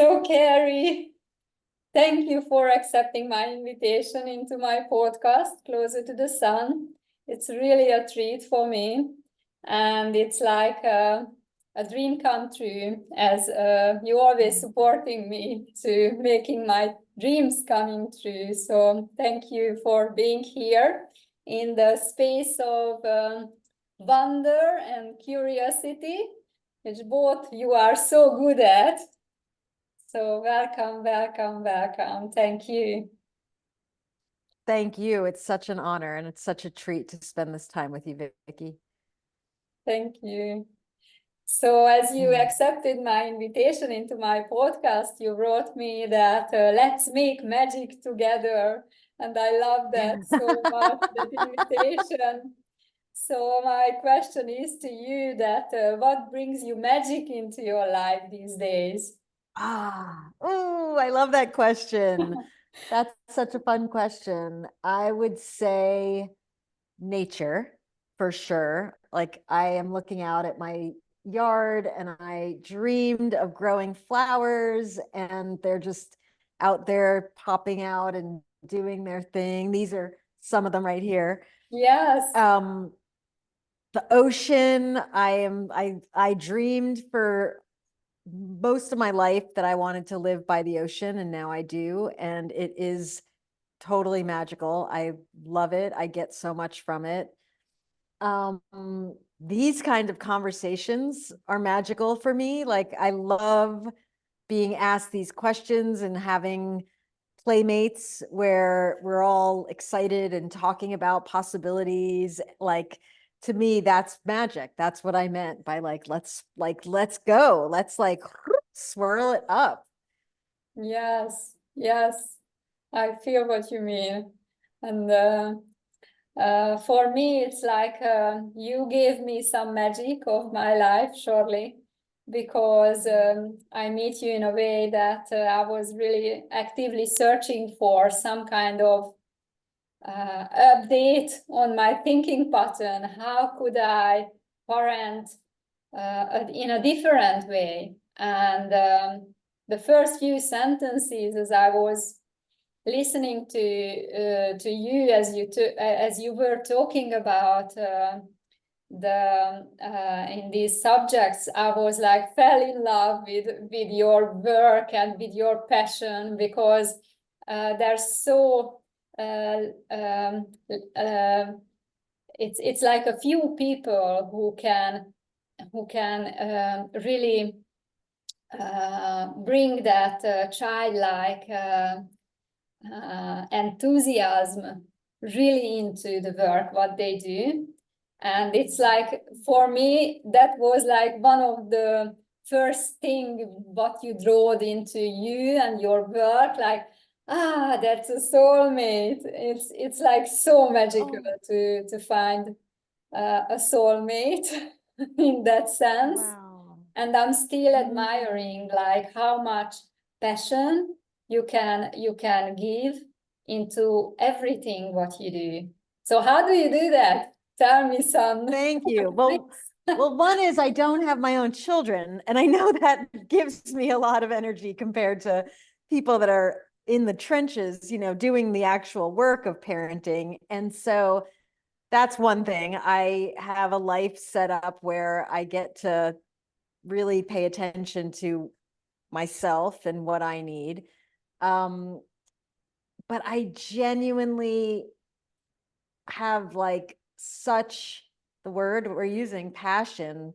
So, Carrie, thank you for accepting my invitation into my podcast, Closer to the Sun. It's really a treat for me. And it's like a dream come true, as you always supporting me to making my dreams coming true. So thank you for being here in the space of wonder and curiosity, which both you are so good at. So welcome, welcome, welcome. Thank you. Thank you. It's such an honor and it's such a treat to spend this time with you, Vicky. Thank you. So as you accepted my invitation into my podcast, you wrote me that let's make magic together. And I love that so much, that invitation. So my question is to you that what brings you magic into your life these days? Oh, I love that question. That's such a fun question. I would say nature for sure. Like I am looking out at my yard and I dreamed of growing flowers and they're just out there popping out and doing their thing. These are some of them right here. Yes. The ocean, I dreamed for most of my life that I wanted to live by the ocean, and now I do, and it is totally magical. I love it. I get so much from it. These kind of conversations are magical for me. Like I love being asked these questions and having playmates where we're all excited and talking about possibilities. Like to me, that's magic. That's what I meant by let's go. Let's swirl it up. Yes. Yes. I feel what you mean. And for me, it's like you gave me some magic of my life, surely, because I meet you in a way that I was really actively searching for some kind of update on my thinking pattern. How could I parent in a different way? And the first few sentences, as I was listening to you as you were talking about the in these subjects, I was like fell in love with your work and with your passion, because there's so it's like a few people who can really bring that childlike enthusiasm really into the work what they do. And it's like, for me, that was like one of the first thing what you drawed into you and your work, like, that's a soulmate. It's like so magical to find a soulmate in that sense. Wow. And I'm still admiring like how much passion you can give into everything what you do. So how do you do that? Tell me some. Thank you. Well, one is I don't have my own children, and I know that gives me a lot of energy compared to people that are in the trenches, doing the actual work of parenting. And so that's one thing. I have a life set up where I get to really pay attention to myself and what I need. But I genuinely have such, the word we're using, passion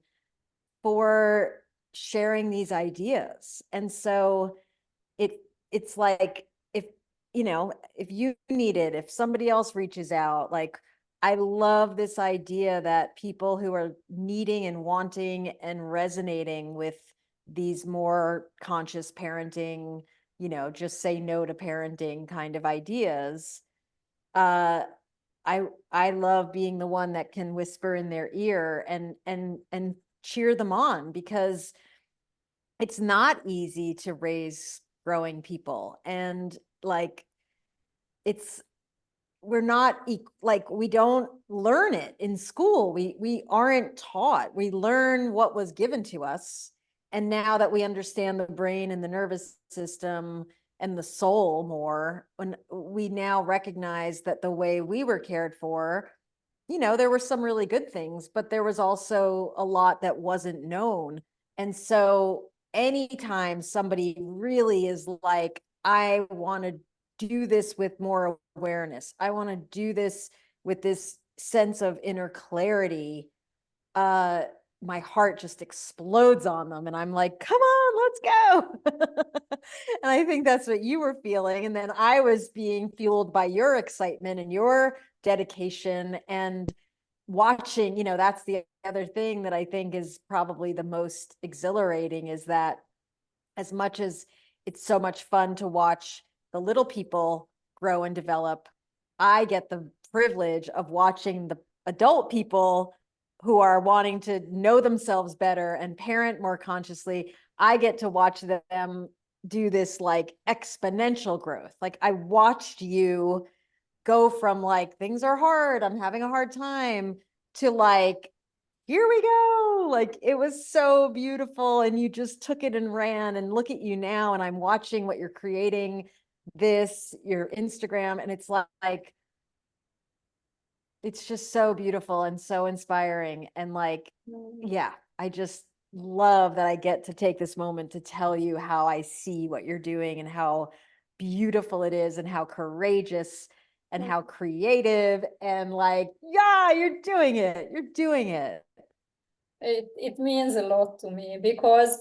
for sharing these ideas. And so it's like if you need it, if somebody else reaches out, like I love this idea that people who are needing and wanting and resonating with these more conscious parenting, just say no to parenting kind of ideas, I love being the one that can whisper in their ear and cheer them on, because it's not easy to raise growing people. And we're not we don't learn it in school. We aren't taught. We learn what was given to us, And now that we understand the brain and the nervous system and the soul more, when we now recognize that the way we were cared for, you know, there were some really good things, but there was also a lot that wasn't known. And so anytime somebody really is like, I want to do this with more awareness, I want to do this with this sense of inner clarity, my heart just explodes on them. And I'm like, come on, let's go. And I think that's what you were feeling. And then I was being fueled by your excitement and your dedication and watching, you know, that's the other thing that I think is probably the most exhilarating, is that as much as it's so much fun to watch the little people grow and develop, I get the privilege of watching the adult people who are wanting to know themselves better and parent more consciously. I get to watch them do this like exponential growth. Like I watched you go from like, things are hard, I'm having a hard time, to like, here we go. Like it was so beautiful. And you just took it and ran, and look at you now. And I'm watching what you're creating, your Instagram. And it's like, it's just so beautiful and so inspiring. And like, yeah, I just love that I get to take this moment to tell you how I see what you're doing and how beautiful it is and how courageous and how creative, and like, yeah, you're doing it. You're doing it. It means a lot to me, because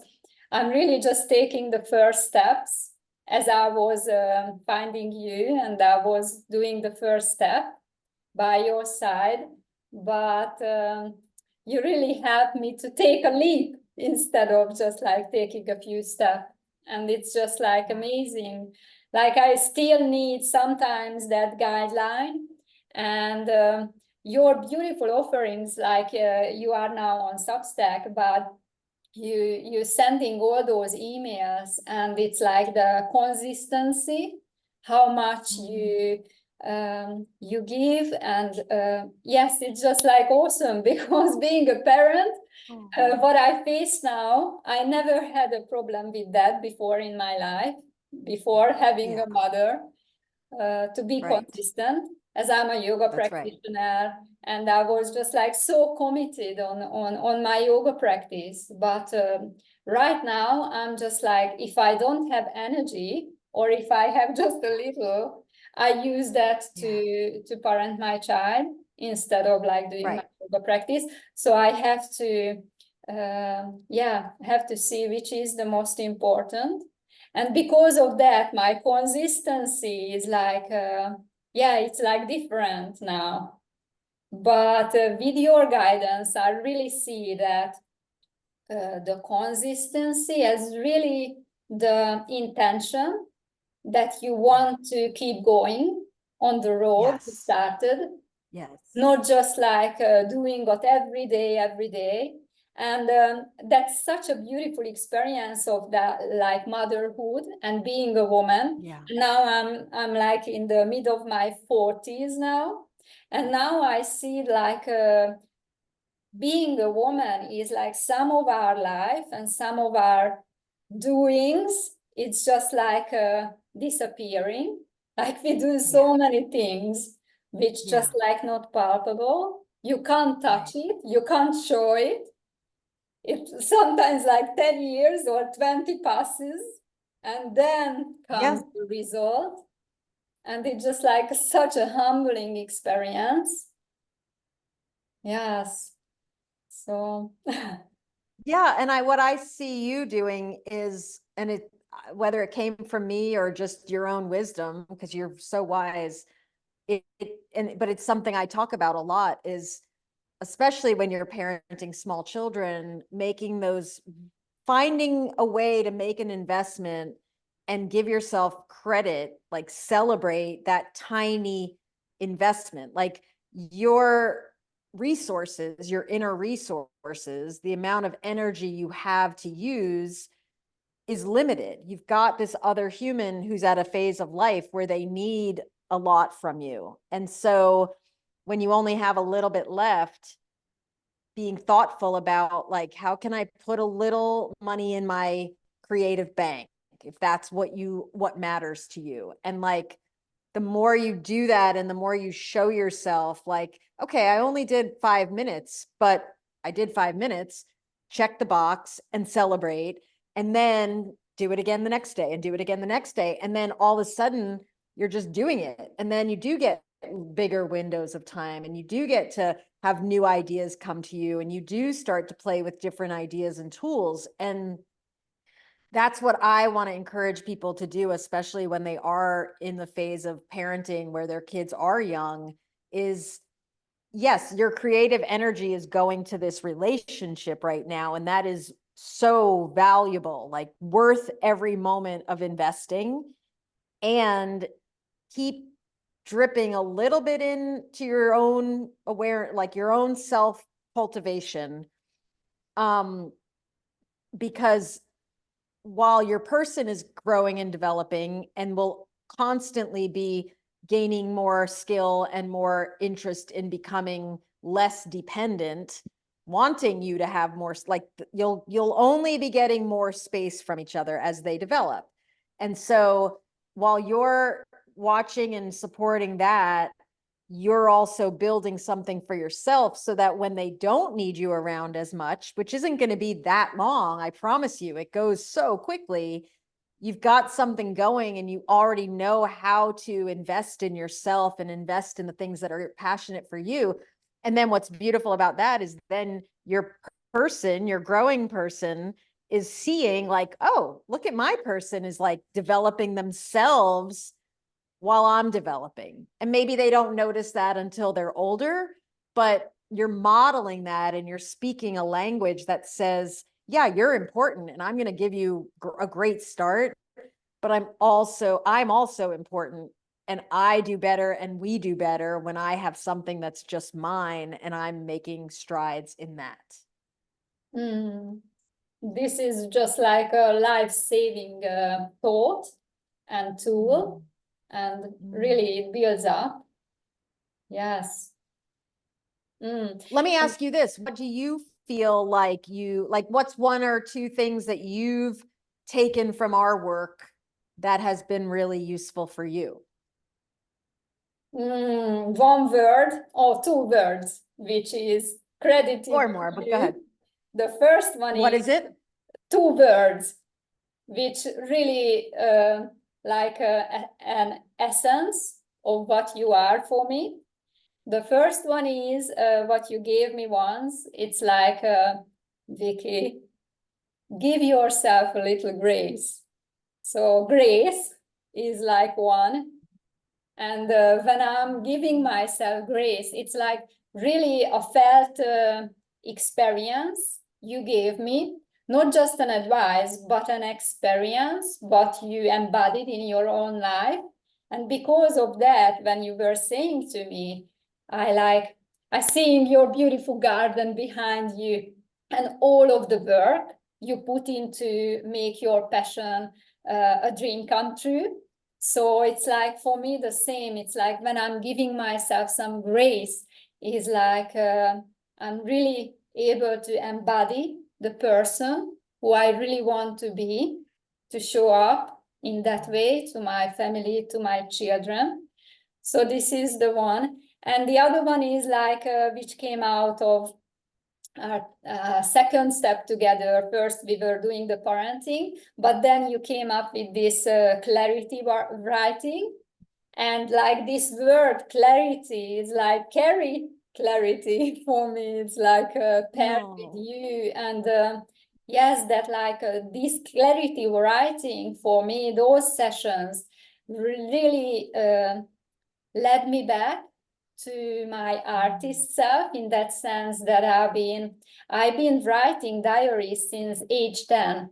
I'm really just taking the first steps as I was finding you, and I was doing the first step by your side. But you really helped me to take a leap instead of just like taking a few steps. And it's just like amazing. Like I still need sometimes that guideline. And your beautiful offerings, like you are now on Substack, but you sending all those emails, and it's like the consistency, how much you give. And yes, it's just like awesome, because being a parent, what I face now, I never had a problem with that before in my life, before having a mother, to be consistent, as I'm a yoga practitioner. And I was just like so committed on my yoga practice. But right now, I'm just like, if I don't have energy, or if I have just a little, I use that to parent my child instead of like doing my yoga practice. So I have to, have to see which is the most important. And because of that, my consistency is like, it's like different now. But with your guidance, I really see that the consistency is really the intention that you want to keep going on the road you started. Yes. Not just like doing it every day. And that's such a beautiful experience of that, like motherhood and being a woman. Now I'm like in the mid of my 40s now, and now I see like being a woman is like some of our life and some of our doings, it's just like disappearing. Like we do so many things which just like not palpable. You can't touch it, you can't show it. It's sometimes like 10 years or 20 passes, and then comes the result. And it's just like such a humbling experience. Yes. So yeah, and what I see you doing is, and it, whether it came from me or just your own wisdom, because you're so wise, but it's something I talk about a lot, is especially when you're parenting small children, finding a way to make an investment and give yourself credit, like celebrate that tiny investment, like your resources, your inner resources, the amount of energy you have to use is limited. You've got this other human who's at a phase of life where they need a lot from you. And so when you only have a little bit left, being thoughtful about like, how can I put a little money in my creative bank, if that's what matters to you. And like, the more you do that and the more you show yourself like, okay, I only did 5 minutes, but I did 5 minutes, check the box and celebrate, and then do it again the next day and do it again the next day. And then all of a sudden you're just doing it. And then you do get bigger windows of time and you do get to have new ideas come to you and you do start to play with different ideas and tools. And that's what I want to encourage people to do, especially when they are in the phase of parenting where their kids are young, is yes, your creative energy is going to this relationship right now. And that is so valuable, like worth every moment of investing, and keep dripping a little bit into your own like your own self cultivation. Because while your person is growing and developing and will constantly be gaining more skill and more interest in becoming less dependent, wanting you to have more, like you'll only be getting more space from each other as they develop. And so while you're watching and supporting that, you're also building something for yourself so that when they don't need you around as much, which isn't going to be that long, I promise you, it goes so quickly, you've got something going and you already know how to invest in yourself and invest in the things that are passionate for you. And then what's beautiful about that is then your person, your growing person, is seeing like, oh, look at my person is like developing themselves while I'm developing. And maybe they don't notice that until they're older, but you're modeling that and you're speaking a language that says, yeah, you're important and I'm going to give you a great start, but I'm also important, and I do better and we do better when I have something that's just mine and I'm making strides in that. This is just like a life-saving thought and tool. And really it builds up. Yes. Let me ask you this. What do you feel like what's one or two things that you've taken from our work that has been really useful for you? One word or two words, which is credited. Or more, but go ahead. The first one what is it? Two words, which really like an essence of what you are for me. The first one is what you gave me once. It's like, Vicky, give yourself a little grace. So grace is like one. And when I'm giving myself grace, it's like really a felt experience you gave me. Not just an advice, but an experience, what you embodied in your own life. And because of that, when you were saying to me, I seeing your beautiful garden behind you and all of the work you put into make your passion a dream come true. So it's like, for me, the same. It's like when I'm giving myself some grace, is like I'm really able to embody the person who I really want to be, to show up in that way to my family, to my children. So this is the one. And the other one is like, which came out of our second step together. First, we were doing the parenting, but then you came up with this clarity writing. And like this word clarity is like Carrie clarity for me. It's like paired with you. And yes, that like this clarity writing for me, those sessions really led me back to my artist self, in that sense that I've been writing diaries since age 10.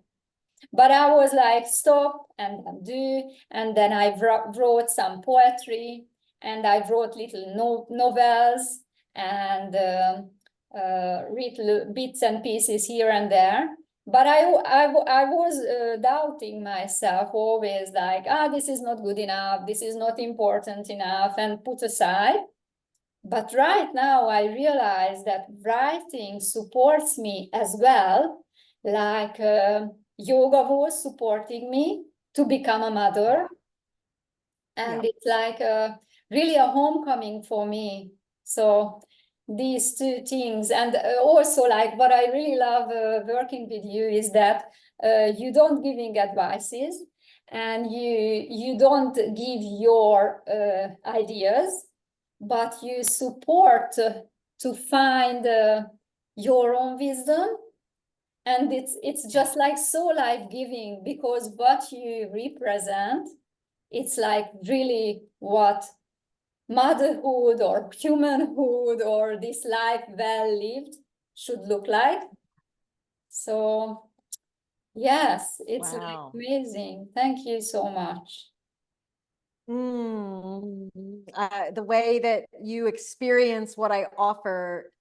But I was like, stop and do. And then I wrote some poetry, and I wrote little novels, and read bits and pieces here and there. But I was doubting myself always, like, this is not good enough, this is not important enough, and put aside. But right now I realize that writing supports me as well, like yoga was supporting me to become a mother. And it's like really a homecoming for me. So these two things, and also like what I really love working with you is that you don't giving advices, and you don't give your ideas, but you support to find your own wisdom. And it's just like so life-giving, because what you represent, it's like really what motherhood or humanhood or this life well lived should look like. So yes, it's like Wow. amazing. Thank you so much. The way that you experience what I offer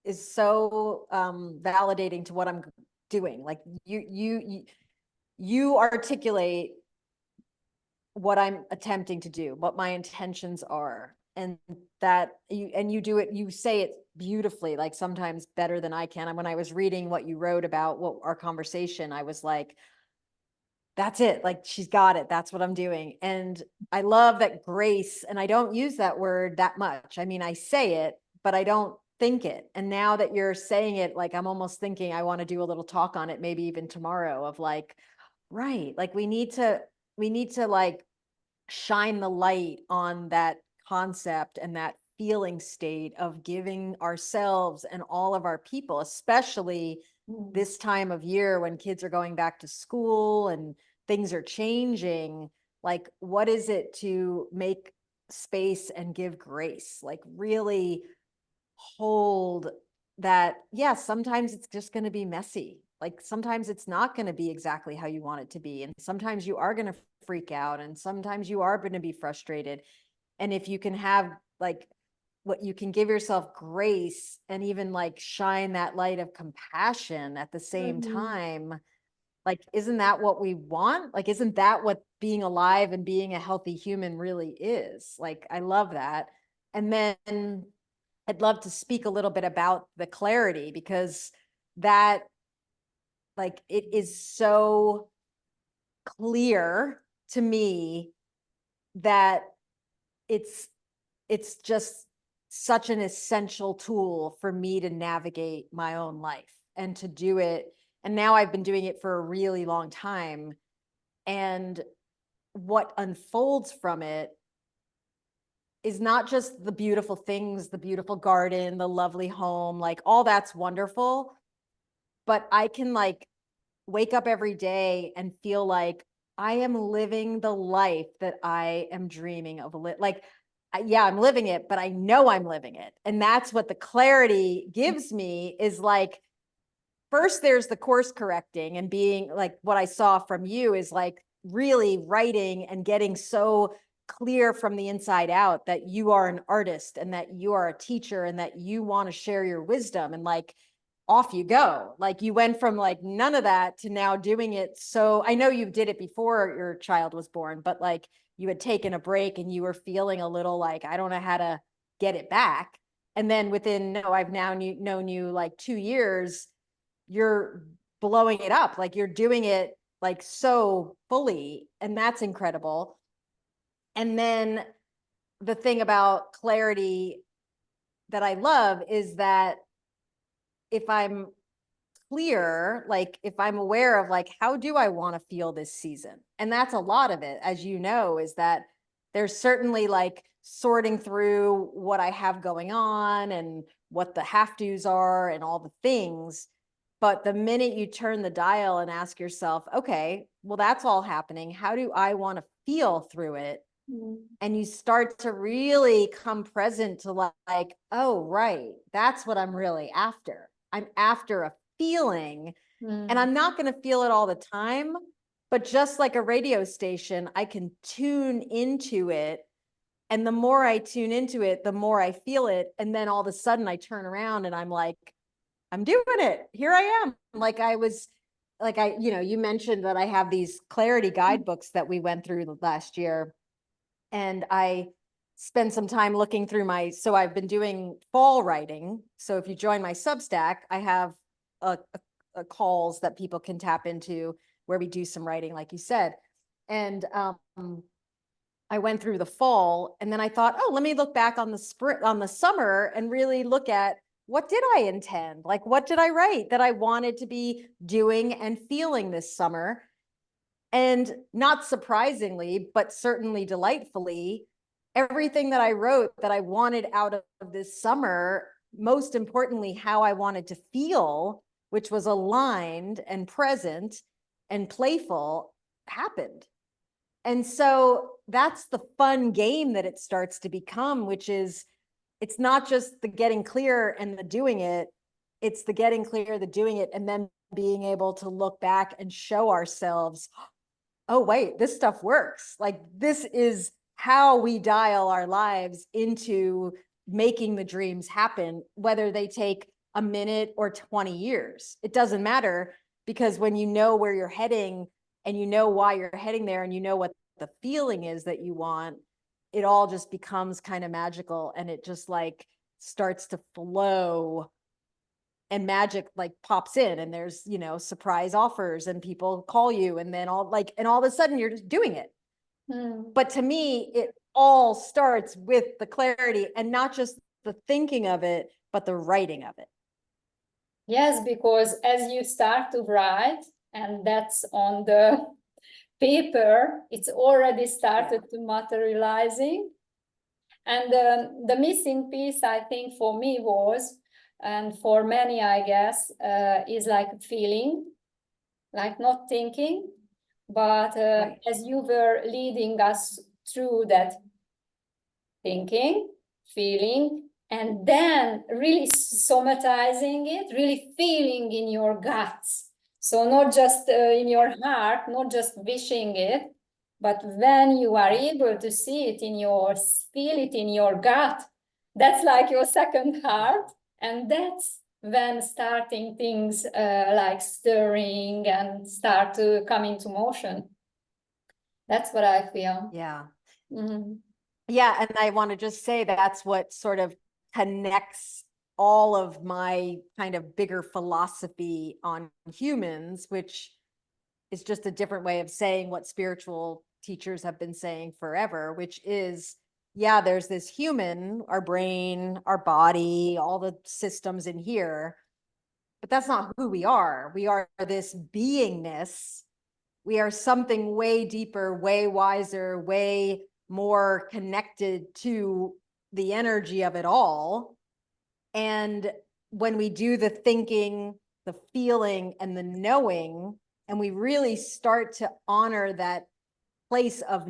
is so validating to what I'm doing. Like you articulate what I'm attempting to do, what my intentions are, and that you do it, you say it beautifully, like sometimes better than I can. And when I was reading what you wrote about what our conversation, I was like, that's it. Like, she's got it. That's what I'm doing. And I love that grace. And I don't use that word that much. I mean, I say it, but I don't think it. And now that you're saying it, like, I'm almost thinking I want to do a little talk on it, maybe even tomorrow, of like, right. Like we need to like shine the light on that concept and that feeling state of giving ourselves and all of our people, especially this time of year when kids are going back to school and things are changing. Like, what is it to make space and give grace? Like, really hold that, yes, sometimes it's just going to be messy. Like sometimes it's not going to be exactly how you want it to be. And sometimes you are going to freak out, and sometimes you are going to be frustrated. And if you can have like what you can give yourself grace and even like shine that light of compassion at the same time, like, isn't that what we want? Like, isn't that what being alive and being a healthy human really is? Like, I love that. And then I'd love to speak a little bit about the clarity, because that, like, it is so clear to me that it's just such an essential tool for me to navigate my own life and to do it. And now I've been doing it for a really long time. And what unfolds from it is not just the beautiful things, the beautiful garden, the lovely home, like all that's wonderful. But I can like wake up every day and feel like I am living the life that I am dreaming of. Like, yeah, I'm living it, but I know I'm living it. And that's what the clarity gives me, is like, first there's the course correcting and being like, what I saw from you is like really writing and getting so clear from the inside out that you are an artist and that you are a teacher and that you want to share your wisdom, and like off you go. Like you went from like none of that to now doing it. So I know you did it before your child was born, but like you had taken a break and you were feeling a little like, I don't know how to get it back. And then within, no, I've now known you like 2 years, you're blowing it up. Like you're doing it like so fully, and that's incredible. And then the thing about clarity that I love is that if I'm clear, like if I'm aware of like, how do I want to feel this season? And that's a lot of it, as you know, is that there's certainly like sorting through what I have going on and what the have to's are and all the things. But the minute you turn the dial and ask yourself, okay, well, that's all happening. How do I want to feel through it? And you start to really come present to like, oh, right, that's what I'm really after. I'm after a feeling, and I'm not going to feel it all the time, but just like a radio station, I can tune into it. And the more I tune into it, the more I feel it. And then all of a sudden I turn around and I'm like, I'm doing it. Here I am. Like I was like, you mentioned that I have these clarity guidebooks that we went through last year. And I spend some time looking through so I've been doing fall writing. So if you join my Substack, I have a calls that people can tap into where we do some writing, like you said. And I went through the fall, and then I thought, oh, let me look back on the spring, on the summer, and really look at what did I intend? Like, what did I write that I wanted to be doing and feeling this summer? And not surprisingly, but certainly delightfully, everything that I wrote that I wanted out of this summer, most importantly, how I wanted to feel, which was aligned and present and playful, happened. And so that's the fun game that it starts to become, which is, it's not just the getting clear and the doing it, it's the getting clear, the doing it, and then being able to look back and show ourselves, oh, wait, this stuff works. Like, this is how we dial our lives into making the dreams happen, whether they take a minute or 20 years. It doesn't matter, because when you know where you're heading and you know why you're heading there and you know what the feeling is that you want, it all just becomes kind of magical, and it just like starts to flow, and magic like pops in, and there's, you know, surprise offers and people call you, and then all of a sudden you're just doing it. But to me, it all starts with the clarity, and not just the thinking of it, but the writing of it. Yes, because as you start to write, and that's on the paper, it's already started to materializing. And the missing piece, I think, for me was, and for many, I guess, is like feeling, like not thinking, but as you were leading us through that thinking, feeling, and then really somatizing it, really feeling in your guts. So not just in your heart, not just wishing it, but when you are able to see it in your, feel it in your gut, that's like your second heart. And that's when starting things like stirring and start to come into motion. That's what I feel. Yeah. Mm-hmm. Yeah. And I want to just say that's what sort of connects all of my kind of bigger philosophy on humans, which is just a different way of saying what spiritual teachers have been saying forever, which is, yeah, there's this human, our brain, our body, all the systems in here, but that's not who we are. We are this beingness. We are something way deeper, way wiser, way more connected to the energy of it all. And when we do the thinking, the feeling, and the knowing, and we really start to honor that place of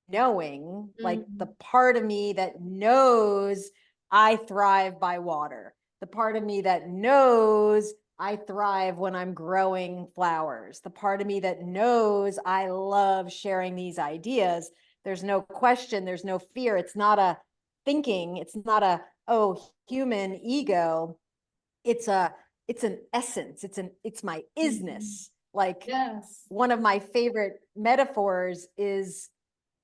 knowing, like the part of me that knows I thrive by water, the part of me that knows I thrive when I'm growing flowers, the part of me that knows I love sharing these ideas. There's no question, there's no fear. It's not a thinking, it's not a, oh, human ego. It's an essence. It's my isness. Like, yes. One of my favorite metaphors is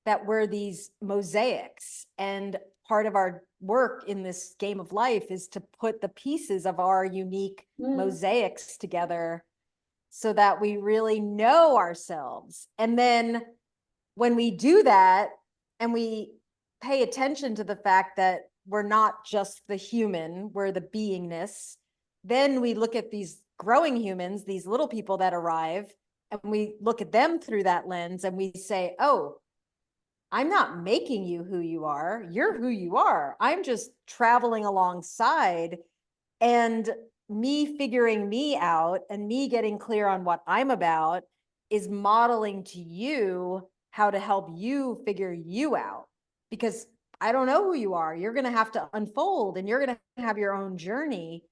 that we're these mosaics, and part of our work in this game of life is to put the pieces of our unique mosaics together so that we really know ourselves. And then when we do that, and we pay attention to the fact that we're not just the human, we're the beingness, then we look at these growing humans, these little people that arrive, and we look at them through that lens, and we say, oh, I'm not making you who you are. You're who you are. I'm just traveling alongside, and me figuring me out and me getting clear on what I'm about is modeling to you how to help you figure you out, because I don't know who you are. You're going to have to unfold, and you're going to have your own journey.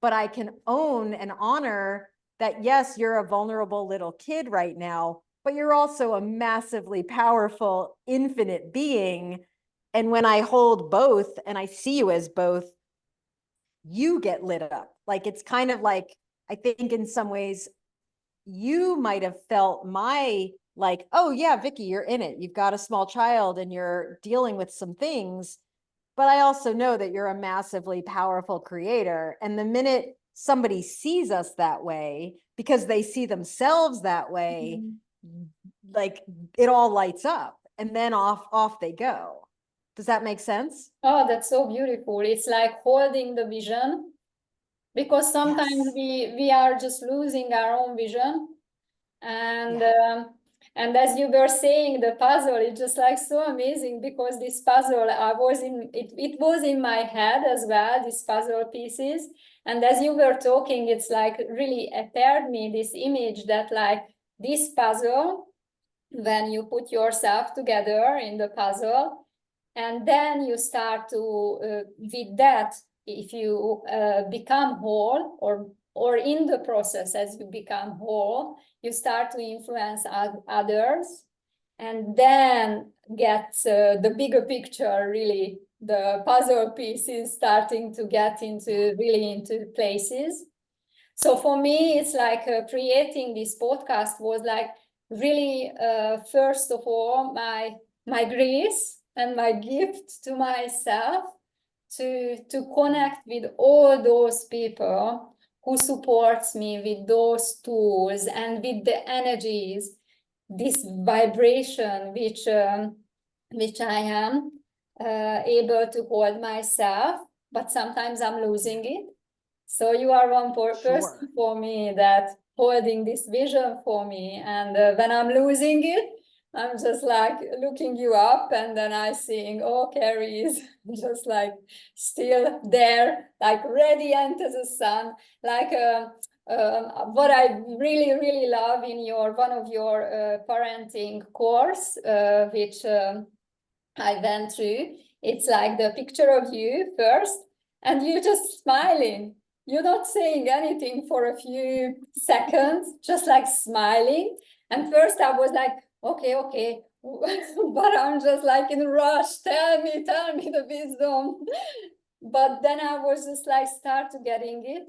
But I can own and honor that, yes, you're a vulnerable little kid right now, but you're also a massively powerful, infinite being. And when I hold both and I see you as both, you get lit up. Like, it's kind of like, I think in some ways, you might have felt my like, oh yeah, Vicky, you're in it. You've got a small child and you're dealing with some things. But I also know that you're a massively powerful creator. And the minute somebody sees us that way, because they see themselves that way, like it all lights up and then off they go. Does that make sense? Oh, that's so beautiful. It's like holding the vision, because sometimes Yes. we are just losing our own vision. And Yeah. and as you were saying, the puzzle is just like so amazing, because this puzzle, I was in it, it was in my head as well, these puzzle pieces. And as you were talking, it's like really appeared me this image that like this puzzle, when you put yourself together in the puzzle, and then you start to with that, if you become whole, or in the process as you become whole, you start to influence others, and then get the bigger picture, really the puzzle pieces starting to get into really into places. So for me, it's like creating this podcast was like really, first of all, my grace and my gift to myself, to connect with all those people who supports me with those tools and with the energies, this vibration which I am able to hold myself, but sometimes I'm losing it. So you are one person Sure. for me that holding this vision for me. And when I'm losing it, I'm just like looking you up, and then I seeing, oh, Carrie is just like still there, like radiant as a sun. Like what I really, really love in your one of your parenting course, which I went through. It's like the picture of you first, and you just smiling. You're not saying anything for a few seconds, just like smiling. And first I was like, okay, okay. But I'm just like in a rush. Tell me the wisdom. But then I was just like start to getting it.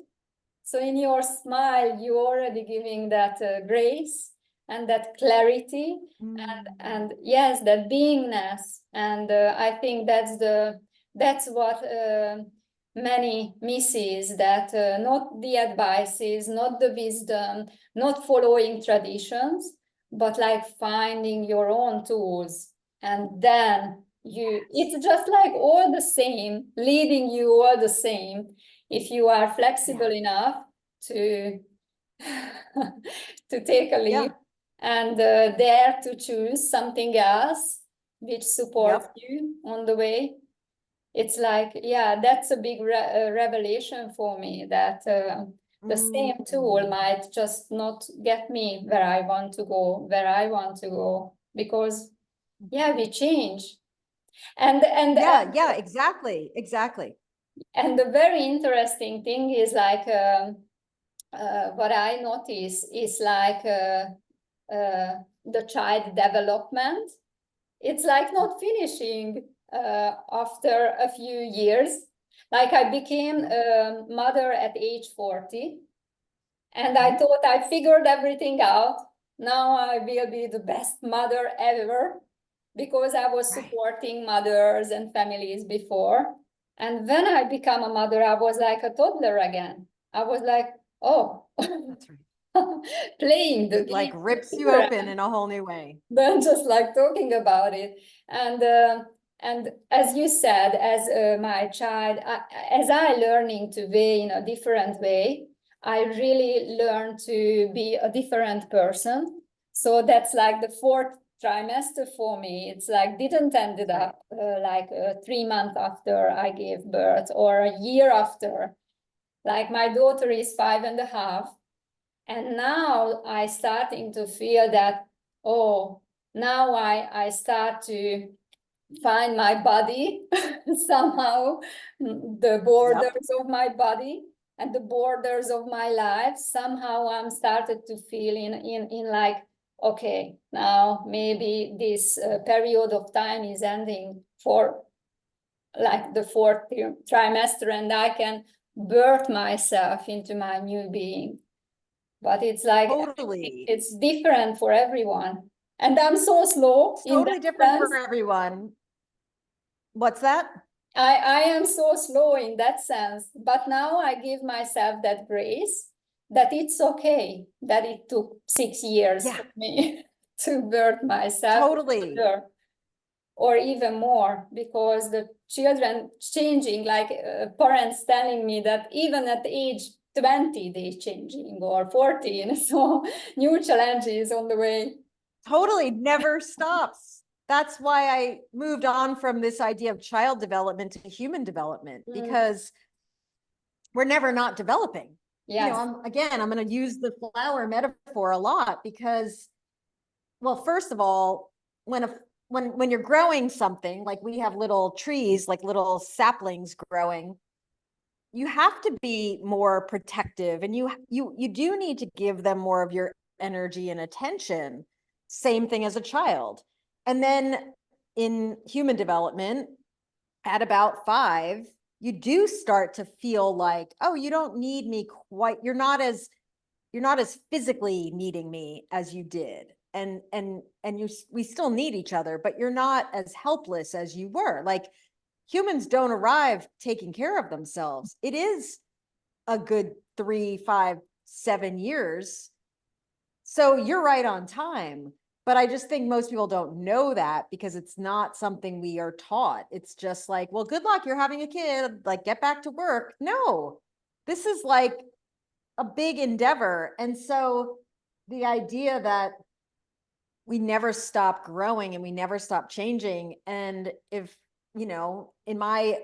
So in your smile, you're already giving that grace and that clarity, and yes, that beingness. And I think that's what many misses, that not the advices, not the wisdom, not following traditions, but like finding your own tools. And then it's just like all the same, leading you all the same, if you are flexible enough to to take a leap, and dare to choose something else which supports you on the way. It's like, yeah, that's a big revelation for me, that the same tool might just not get me where I want to go, because yeah, we change. And Yeah, exactly. and the very interesting thing is like, what I notice is like the child development. It's like not finishing after a few years. Like I became a mother at age 40, and I thought I figured everything out. Now I will be the best mother ever, because I was supporting mothers and families before. And when I become a mother, I was like a toddler again. I was like, oh, That's right. playing the It like game rips you open in a whole new way. than just like talking about it. And as you said, as my child, as I learning to be in a different way, I really learned to be a different person. So that's like the fourth trimester for me. It's like didn't ended up like 3 months after I gave birth, or a year after. Like my daughter is 5.5, and now I starting to feel that, oh, now I start to find my body somehow, the borders of my body and the borders of my life. Somehow I'm started to feel in like, okay, now maybe this period of time is ending for like the fourth trimester, and I can birth myself into my new being. But it's like, Totally. it's different for everyone. And I'm so slow It's in totally that different sense. for everyone. What's that? I am so slow in that sense, but now I give myself that grace that it's okay that it took 6 years Yeah, for me to birth myself, totally. or even more, because the children changing, like parents telling me that even at age 20 they changing, or 14, so new challenges on the way. Totally never stops. That's why I moved on from this idea of child development to human development, because we're never not developing. You know, Yes. I'm going to use the flower metaphor a lot because, well, first of all, when you're growing something, like we have little trees, like little saplings growing, you have to be more protective, and you do need to give them more of your energy and attention. Same thing as a child. And then in human development, at about 5, you do start to feel like, oh, you don't need me quite, you're not as physically needing me as you did. And we still need each other, but you're not as helpless as you were. Like, humans don't arrive taking care of themselves. It is a good 3, 5, 7 years. So you're right on time. But I just think most people don't know that because it's not something we are taught. It's just like, well, good luck, you're having a kid, like get back to work. No, this is like a big endeavor. And so the idea that we never stop growing and we never stop changing. And if, you know, in my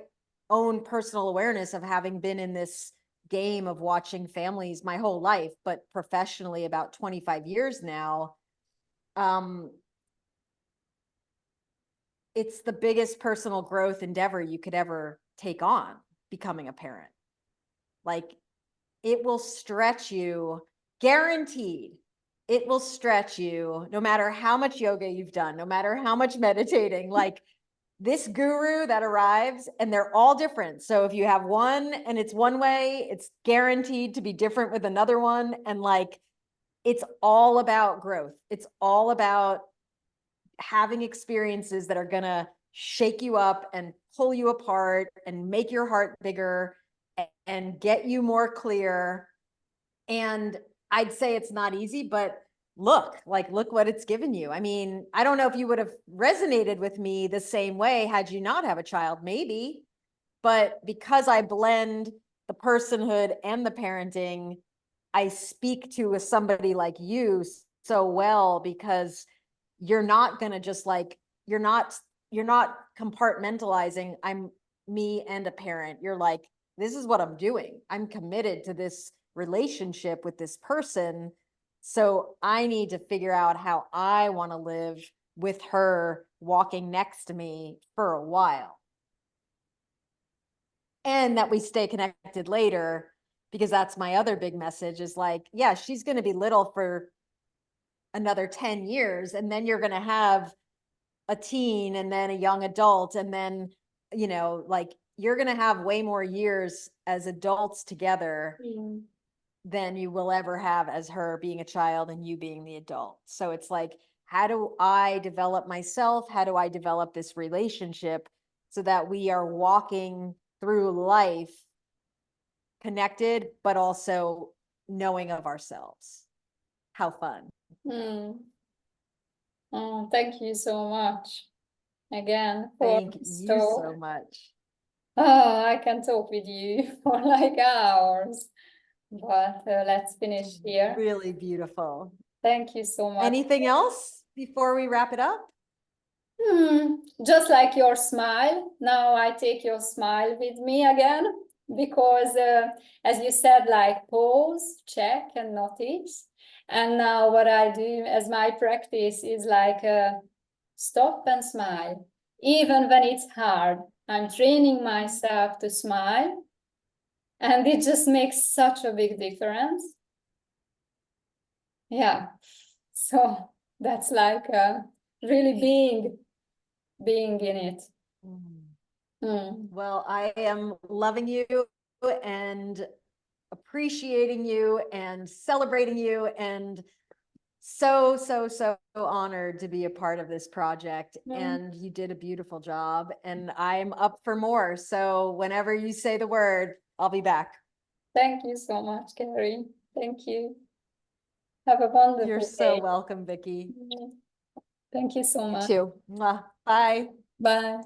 own personal awareness of having been in this game of watching families my whole life, but professionally about 25 years now, it's the biggest personal growth endeavor you could ever take on, becoming a parent. Like, it will stretch you, guaranteed. It will stretch you no matter how much yoga you've done, no matter how much meditating. Like, this guru that arrives, and they're all different. So if you have one and it's one way, it's guaranteed to be different with another one. And like, it's all about growth. It's all about having experiences that are going to shake you up and pull you apart and make your heart bigger and get you more clear. And I'd say it's not easy, but look what it's given you. I mean, I don't know if you would have resonated with me the same way had you not have a child, maybe, but because I blend the personhood and the parenting, I speak to somebody like you so well, because you're not going to just like, you're not compartmentalizing, I'm me and a parent. You're like, this is what I'm doing. I'm committed to this relationship with this person. So I need to figure out how I want to live with her walking next to me for a while. And that we stay connected later, because that's my other big message is like, yeah, she's going to be little for another 10 years. And then you're going to have a teen and then a young adult. And then, you know, like, you're going to have way more years as adults together than you will ever have as her being a child and you being the adult. So it's like, how do I develop myself? How do I develop this relationship so that we are walking through life connected, but also knowing of ourselves? How fun. Oh, thank you so much again for Thank this you talk. so much. Oh, I can talk with you for like hours, but let's finish here. Really beautiful. Thank you so much. Anything else before we wrap it up? Just like your smile. Now I take your smile with me again, because as you said, like pause, check, and notice. And now what I do as my practice is like stop and smile, even when it's hard. I'm training myself to smile, and it just makes such a big difference. Yeah, so that's like really being in it. Well, I am loving you and appreciating you and celebrating you and so, so, so honored to be a part of this project, Mm. and you did a beautiful job, and I'm up for more. So whenever you say the word, I'll be back. Thank you so much, Carrie. Thank you. Have a wonderful You're so day. welcome, Vicky. Thank you so You much. too. Mwah. Bye. Bye.